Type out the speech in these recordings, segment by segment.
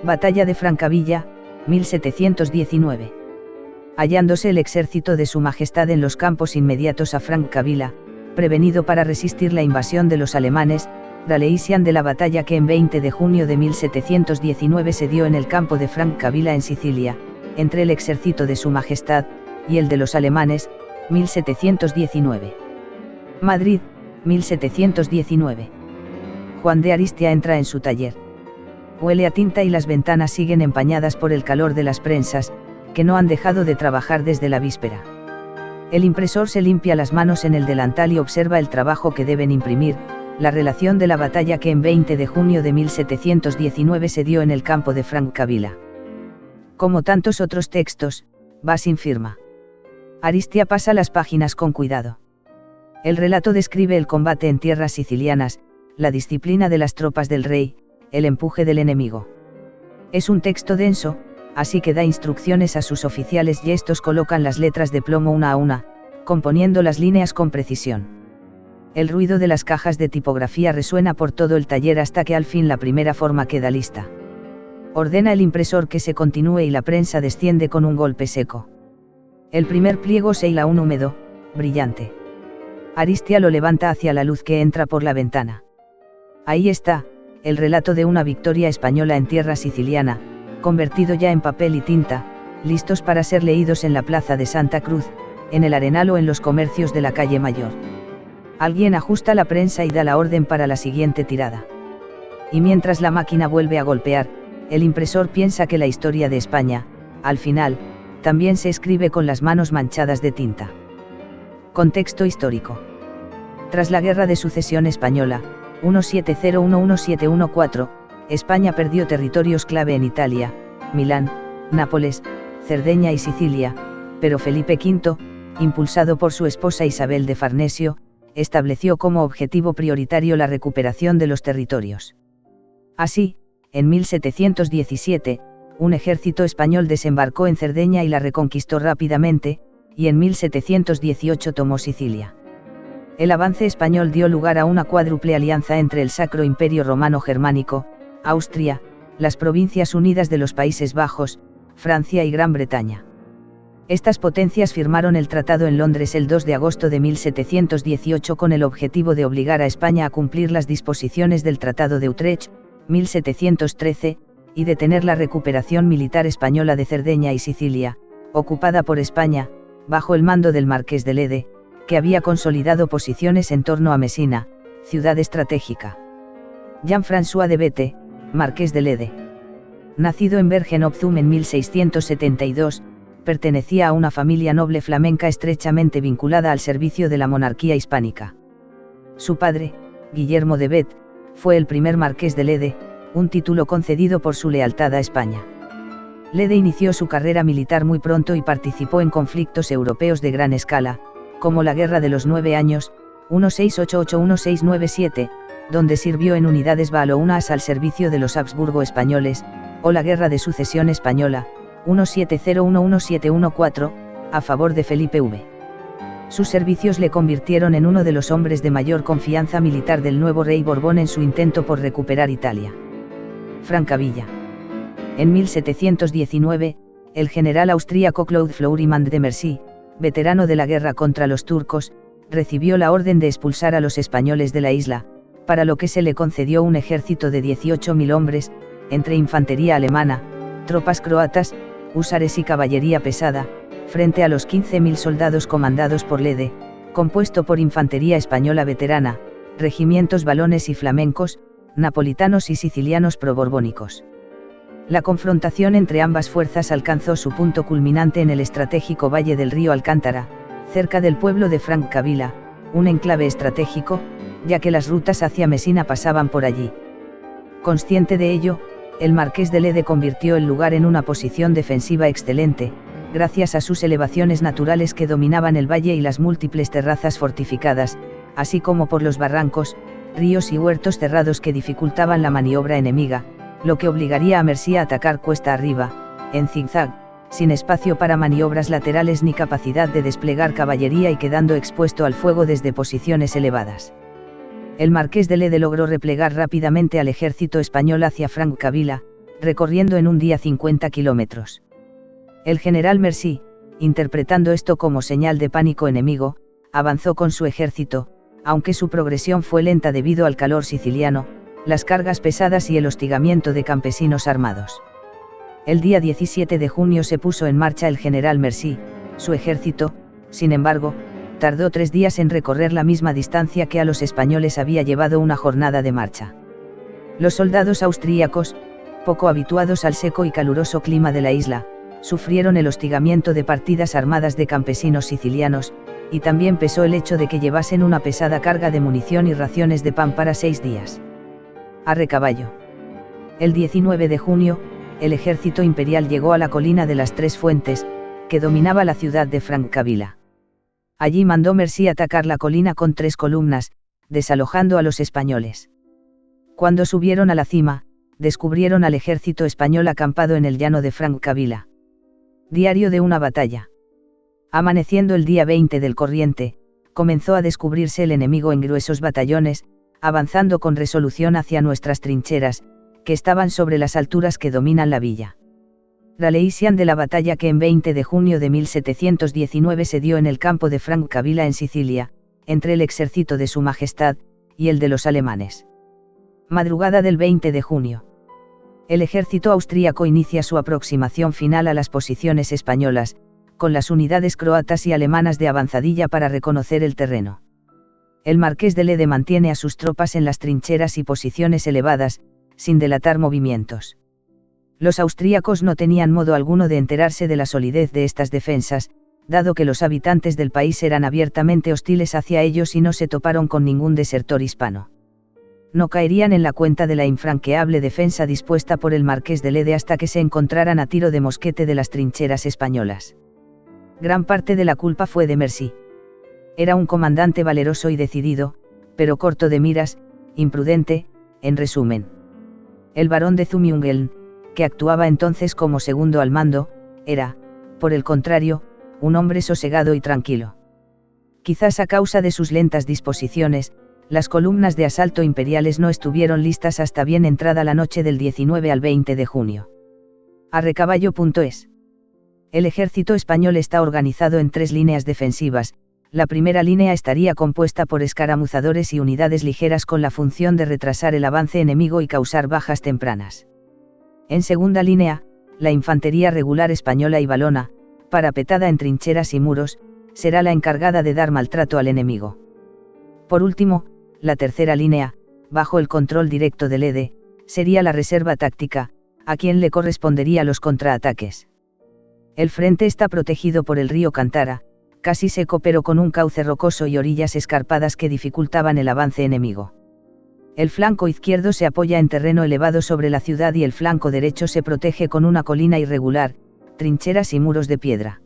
Batalla de Francavilla, 1719. Hallándose el ejército de Su Majestad en los campos inmediatos a Francavilla, prevenido para resistir la invasión de los alemanes, Daleisian de la batalla que en 20 de junio de 1719 se dio en el campo de Francavilla en Sicilia, entre el ejército de Su Majestad y el de los alemanes, 1719. Madrid, 1719. Juan de Aristia entra en su taller. Huele a tinta y las ventanas siguen empañadas por el calor de las prensas, que no han dejado de trabajar desde la víspera. El impresor se limpia las manos en el delantal y observa el trabajo que deben imprimir, la relación de la batalla que en 20 de junio de 1719 se dio en el campo de Francavilla. Como tantos otros textos, va sin firma. Aristia pasa las páginas con cuidado. El relato describe el combate en tierras sicilianas, la disciplina de las tropas del rey, el empuje del enemigo. Es un texto denso, así que da instrucciones a sus oficiales y estos colocan las letras de plomo una a una, componiendo las líneas con precisión. El ruido de las cajas de tipografía resuena por todo el taller hasta que al fin la primera forma queda lista. Ordena el impresor que se continúe y la prensa desciende con un golpe seco. El primer pliego se hila un húmedo, brillante. Aristia lo levanta hacia la luz que entra por la ventana. Ahí está, el relato de una victoria española en tierra siciliana, convertido ya en papel y tinta, listos para ser leídos en la plaza de Santa Cruz, en el Arenal o en los comercios de la calle Mayor. Alguien ajusta la prensa y da la orden para la siguiente tirada. Y mientras la máquina vuelve a golpear, el impresor piensa que la historia de España, al final, también se escribe con las manos manchadas de tinta. Contexto histórico. Tras la Guerra de Sucesión Española, 1701-1714, España perdió territorios clave en Italia, Milán, Nápoles, Cerdeña y Sicilia, pero Felipe V, impulsado por su esposa Isabel de Farnesio, estableció como objetivo prioritario la recuperación de los territorios. Así, en 1717, un ejército español desembarcó en Cerdeña y la reconquistó rápidamente, y en 1718 tomó Sicilia. El avance español dio lugar a una cuádruple alianza entre el Sacro Imperio Romano Germánico, Austria, las Provincias Unidas de los Países Bajos, Francia y Gran Bretaña. Estas potencias firmaron el tratado en Londres el 2 de agosto de 1718 con el objetivo de obligar a España a cumplir las disposiciones del Tratado de Utrecht, 1713, y detener la recuperación militar española de Cerdeña y Sicilia, ocupada por España, bajo el mando del Marqués de Lede, que había consolidado posiciones en torno a Mesina, ciudad estratégica. Jean-François de Bette, Marqués de Lede. Nacido en Bergen-op-Zoom en 1672, pertenecía a una familia noble flamenca estrechamente vinculada al servicio de la monarquía hispánica. Su padre, Guillermo de Bette, fue el primer Marqués de Lede, un título concedido por su lealtad a España. Lede inició su carrera militar muy pronto y participó en conflictos europeos de gran escala, como la Guerra de los 9 Años, 1688-1697, donde sirvió en unidades valounas al servicio de los Habsburgo españoles, o la Guerra de Sucesión Española, 1701-1714, a favor de Felipe V. Sus servicios le convirtieron en uno de los hombres de mayor confianza militar del nuevo rey Borbón en su intento por recuperar Italia. Francavilla. En 1719, el general austríaco Claude Florimond de Mercy, veterano de la guerra contra los turcos, recibió la orden de expulsar a los españoles de la isla, para lo que se le concedió un ejército de 18.000 hombres, entre infantería alemana, tropas croatas, húsares y caballería pesada, frente a los 15.000 soldados comandados por Lede, compuesto por infantería española veterana, regimientos valones y flamencos, napolitanos y sicilianos proborbónicos. La confrontación entre ambas fuerzas alcanzó su punto culminante en el estratégico valle del río Alcántara, cerca del pueblo de Francavilla, un enclave estratégico, ya que las rutas hacia Mesina pasaban por allí. Consciente de ello, el Marqués de Lede convirtió el lugar en una posición defensiva excelente, gracias a sus elevaciones naturales que dominaban el valle y las múltiples terrazas fortificadas, así como por los barrancos, ríos y huertos cerrados que dificultaban la maniobra enemiga, lo que obligaría a Mercy a atacar cuesta arriba, en zigzag, sin espacio para maniobras laterales ni capacidad de desplegar caballería y quedando expuesto al fuego desde posiciones elevadas. El Marqués de Lede logró replegar rápidamente al ejército español hacia Francavilla, recorriendo en un día 50 kilómetros. El general Mercy, interpretando esto como señal de pánico enemigo, avanzó con su ejército, aunque su progresión fue lenta debido al calor siciliano, las cargas pesadas y el hostigamiento de campesinos armados. El día 17 de junio se puso en marcha el general Mercy. Su ejército, sin embargo, tardó 3 días en recorrer la misma distancia que a los españoles había llevado una jornada de marcha. Los soldados austríacos, poco habituados al seco y caluroso clima de la isla, sufrieron el hostigamiento de partidas armadas de campesinos sicilianos, y también pesó el hecho de que llevasen una pesada carga de munición y raciones de pan para 6 días. A recaballo. El 19 de junio, el ejército imperial llegó a la colina de las Tres Fuentes, que dominaba la ciudad de Francavilla. Allí mandó Mercy atacar la colina con 3 columnas, desalojando a los españoles. Cuando subieron a la cima, descubrieron al ejército español acampado en el llano de Francavilla. Diario de una batalla. Amaneciendo el día 20 del corriente, comenzó a descubrirse el enemigo en gruesos batallones, avanzando con resolución hacia nuestras trincheras, que estaban sobre las alturas que dominan la villa. Raleigsian de la batalla que en 20 de junio de 1719 se dio en el campo de Francavilla en Sicilia, entre el ejército de Su Majestad, y el de los alemanes. Madrugada del 20 de junio. El ejército austríaco inicia su aproximación final a las posiciones españolas, con las unidades croatas y alemanas de avanzadilla para reconocer el terreno. El marqués de Lede mantiene a sus tropas en las trincheras y posiciones elevadas, sin delatar movimientos. Los austríacos no tenían modo alguno de enterarse de la solidez de estas defensas, dado que los habitantes del país eran abiertamente hostiles hacia ellos y no se toparon con ningún desertor hispano. No caerían en la cuenta de la infranqueable defensa dispuesta por el marqués de Lede hasta que se encontraran a tiro de mosquete de las trincheras españolas. Gran parte de la culpa fue de Mercy. Era un comandante valeroso y decidido, pero corto de miras, imprudente, en resumen. El barón de Zumungen, que actuaba entonces como segundo al mando, era, por el contrario, un hombre sosegado y tranquilo. Quizás a causa de sus lentas disposiciones, las columnas de asalto imperiales no estuvieron listas hasta bien entrada la noche del 19 al 20 de junio. Arrecaballo.es. El ejército español está organizado en 3 líneas defensivas. La primera línea estaría compuesta por escaramuzadores y unidades ligeras con la función de retrasar el avance enemigo y causar bajas tempranas. En segunda línea, la infantería regular española y valona, parapetada en trincheras y muros, será la encargada de dar maltrato al enemigo. Por último, la tercera línea, bajo el control directo de Lede, sería la reserva táctica, a quien le correspondería los contraataques. El frente está protegido por el río Cantara, casi seco pero con un cauce rocoso y orillas escarpadas que dificultaban el avance enemigo. El flanco izquierdo se apoya en terreno elevado sobre la ciudad y el flanco derecho se protege con una colina irregular, trincheras y muros de piedra.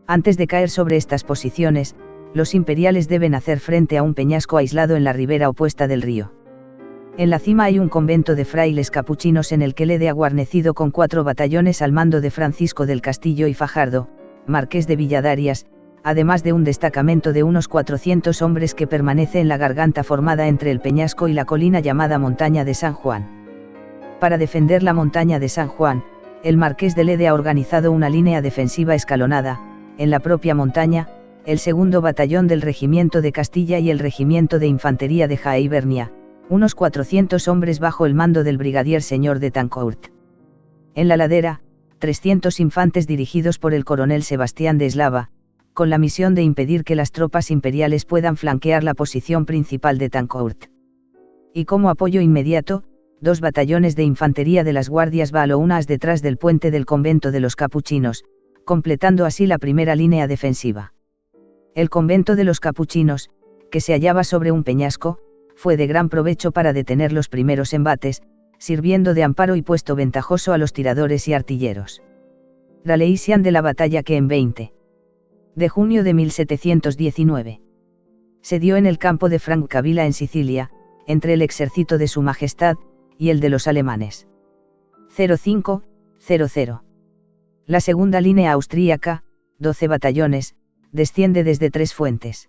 Antes de caer sobre estas posiciones, los imperiales deben hacer frente a un peñasco aislado en la ribera opuesta del río. En la cima hay un convento de frailes capuchinos en el que Lede ha guarnecido con 4 batallones al mando de Francisco del Castillo y Fajardo, marqués de Villadarias, además de un destacamento de unos 400 hombres que permanece en la garganta formada entre el peñasco y la colina llamada Montaña de San Juan. Para defender la Montaña de San Juan, el marqués de Lede ha organizado una línea defensiva escalonada, en la propia montaña, el 2º batallón del regimiento de Castilla y el regimiento de infantería de Jaéibernia, unos 400 hombres bajo el mando del brigadier señor de Tancourt. En la ladera, 300 infantes dirigidos por el coronel Sebastián de Eslava, con la misión de impedir que las tropas imperiales puedan flanquear la posición principal de Tancourt. Y como apoyo inmediato, 2 batallones de infantería de las guardias valoonas detrás del puente del convento de los capuchinos, completando así la primera línea defensiva. El convento de los capuchinos, que se hallaba sobre un peñasco, fue de gran provecho para detener los primeros embates, sirviendo de amparo y puesto ventajoso a los tiradores y artilleros. Raleigsian de la batalla que en 20 de junio de 1719 se dio en el campo de Francavilla en Sicilia, entre el ejército de Su Majestad y el de los alemanes. 0500. La segunda línea austríaca, 12 batallones, desciende desde Tres Fuentes.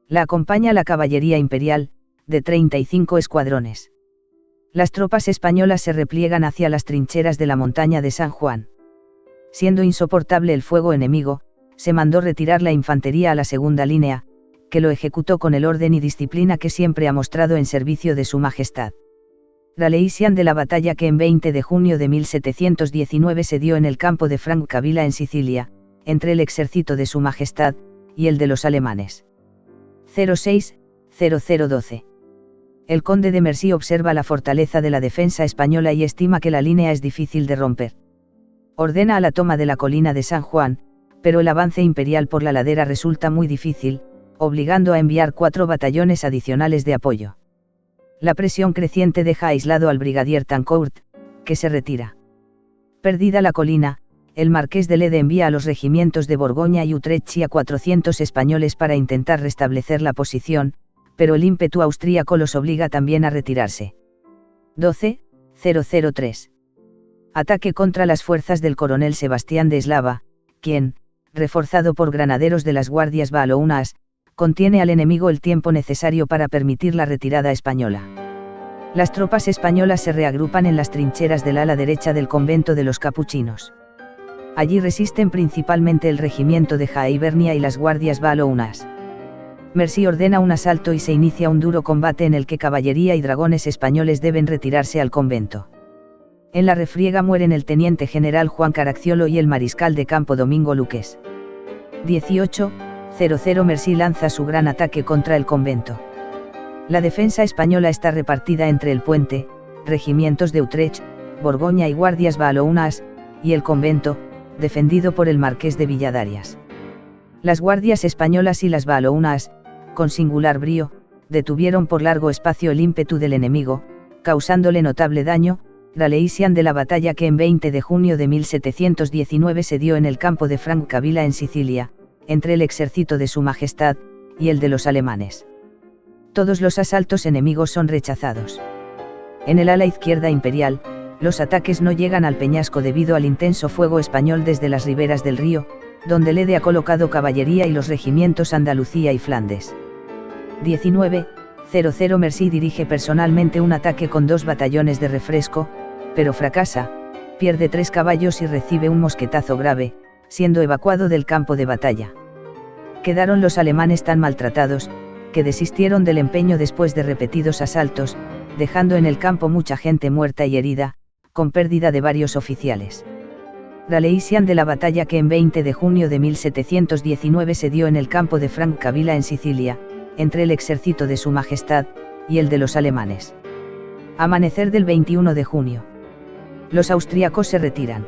La acompaña la caballería imperial, de 35 escuadrones. Las tropas españolas se repliegan hacia las trincheras de la montaña de San Juan. Siendo insoportable el fuego enemigo, se mandó retirar la infantería a la segunda línea, que lo ejecutó con el orden y disciplina que siempre ha mostrado en servicio de su majestad. Raleigsian de la batalla que en 20 de junio de 1719 se dio en el campo de Francavilla en Sicilia, entre el ejército de su majestad, y el de los alemanes. 06-0012. El conde de Mercy observa la fortaleza de la defensa española y estima que la línea es difícil de romper. Ordena a la toma de la colina de San Juan, pero el avance imperial por la ladera resulta muy difícil, obligando a enviar 4 batallones adicionales de apoyo. La presión creciente deja aislado al brigadier Tancourt, que se retira. Perdida la colina, el marqués de Lede envía a los regimientos de Borgoña y Utrecht y a 400 españoles para intentar restablecer la posición, pero el ímpetu austríaco los obliga también a retirarse. 12-003. Ataque contra las fuerzas del coronel Sebastián de Eslava, quien, reforzado por granaderos de las guardias valounas, contiene al enemigo el tiempo necesario para permitir la retirada española. Las tropas españolas se reagrupan en las trincheras del ala derecha del convento de los capuchinos. Allí resisten principalmente el regimiento de Jaibernia y las guardias valounas. Mercy ordena un asalto y se inicia un duro combate en el que caballería y dragones españoles deben retirarse al convento. En la refriega mueren el teniente general Juan Caracciolo y el mariscal de campo Domingo Luques. 18-00 Mercy lanza su gran ataque contra el convento. La defensa española está repartida entre el puente, regimientos de Utrecht, Borgoña y guardias valounas, y el convento, defendido por el marqués de Villadarias. Las guardias españolas y las valounas, con singular brío, detuvieron por largo espacio el ímpetu del enemigo, causándole notable daño. Raleigsian de la batalla que en 20 de junio de 1719 se dio en el campo de Francavilla en Sicilia, entre el ejército de su majestad, y el de los alemanes. Todos los asaltos enemigos son rechazados. En el ala izquierda imperial, los ataques no llegan al peñasco debido al intenso fuego español desde las riberas del río, donde Lede ha colocado caballería y los regimientos Andalucía y Flandes. 19-00 Mercy dirige personalmente un ataque con 2 batallones de refresco, pero fracasa, pierde 3 caballos y recibe un mosquetazo grave, siendo evacuado del campo de batalla. Quedaron los alemanes tan maltratados, que desistieron del empeño después de repetidos asaltos, dejando en el campo mucha gente muerta y herida, con pérdida de varios oficiales. Raleigsian de la batalla que en 20 de junio de 1719 se dio en el campo de Francavilla en Sicilia, entre el ejército de su majestad, y el de los alemanes. Amanecer del 21 de junio. Los austríacos se retiran.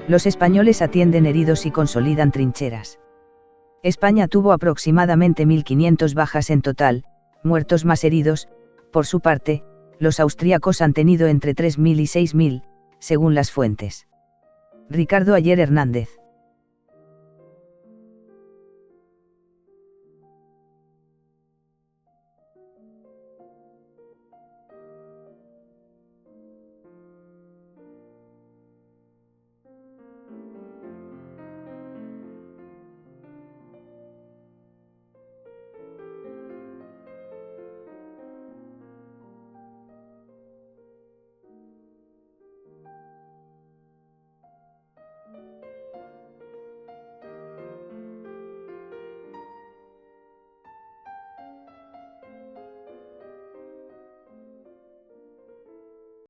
Los españoles atienden heridos y consolidan trincheras. España tuvo aproximadamente 1.500 bajas en total, muertos más heridos. Por su parte, los austríacos han tenido entre 3.000 y 6.000, según las fuentes. Ricardo Ayer Hernández.